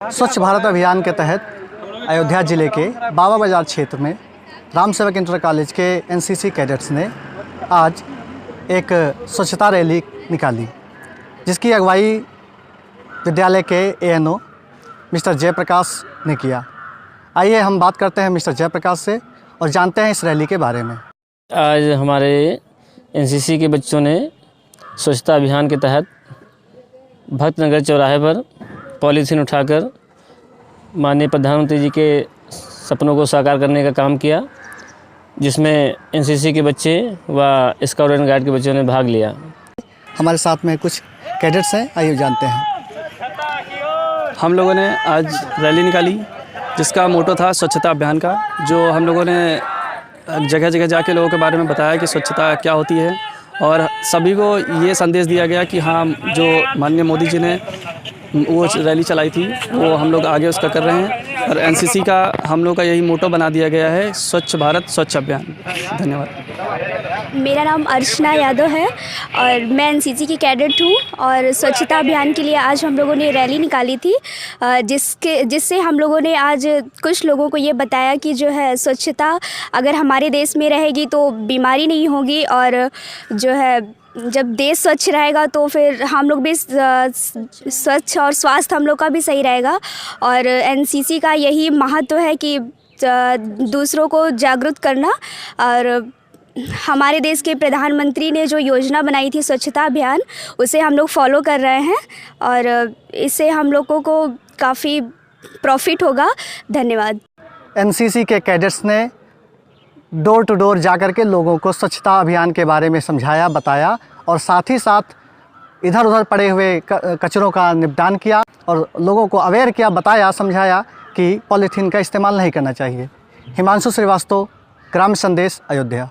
स्वच्छ भारत अभियान के तहत अयोध्या ज़िले के बाबा बाजार क्षेत्र में राम सेवक इंटर कॉलेज के एनसीसी कैडेट्स ने आज एक स्वच्छता रैली निकाली, जिसकी अगुवाई विद्यालय के एएनओ मिस्टर जयप्रकाश ने किया। आइए हम बात करते हैं मिस्टर जयप्रकाश से और जानते हैं इस रैली के बारे में। आज हमारे एनसीसी के बच्चों ने स्वच्छता अभियान के तहत भक्तनगर चौराहे पर पॉलीथीन उठाकर माननीय प्रधानमंत्री जी के सपनों को साकार करने का काम किया, जिसमें एनसीसी के बच्चे व स्काउट एंड गाइड के बच्चों ने भाग लिया। हमारे साथ में कुछ कैडेट्स हैं, आइए जानते हैं। हम लोगों ने आज रैली निकाली जिसका मोटो था स्वच्छता अभियान का, जो हम लोगों ने जगह जगह जाके लोगों के बारे में बताया कि स्वच्छता क्या होती है और सभी को ये संदेश दिया गया कि हाँ, जो माननीय मोदी जी ने वो रैली चलाई थी वो हम लोग आगे उसका कर रहे हैं और एनसीसी का हम लोग का यही मोटो बना दिया गया है, स्वच्छ भारत स्वच्छ अभियान। धन्यवाद। मेरा नाम अर्चना यादव है और मैं एनसीसी की कैडेट हूँ और स्वच्छता अभियान के लिए आज हम लोगों ने रैली निकाली थी, जिससे हम लोगों ने आज कुछ लोगों को ये बताया कि जो है स्वच्छता अगर हमारे देश में रहेगी तो बीमारी नहीं होगी और जो है जब देश स्वच्छ रहेगा तो फिर हम लोग भी स्वच्छ और स्वास्थ्य हम लोग का भी सही रहेगा। और एनसीसी का यही महत्व है कि दूसरों को जागरूक करना। और हमारे देश के प्रधानमंत्री ने जो योजना बनाई थी स्वच्छता अभियान, उसे हम लोग फॉलो कर रहे हैं और इससे हम लोगों को काफ़ी प्रॉफिट होगा। धन्यवाद। एनसीसी के कैडेट्स ने डोर टू डोर जाकर के लोगों को स्वच्छता अभियान के बारे में समझाया, बताया और साथ ही साथ इधर उधर पड़े हुए कचरों का निपटान किया और लोगों को अवेयर किया, बताया, समझाया कि पॉलीथीन का इस्तेमाल नहीं करना चाहिए। हिमांशु श्रीवास्तव, ग्राम संदेश, अयोध्या।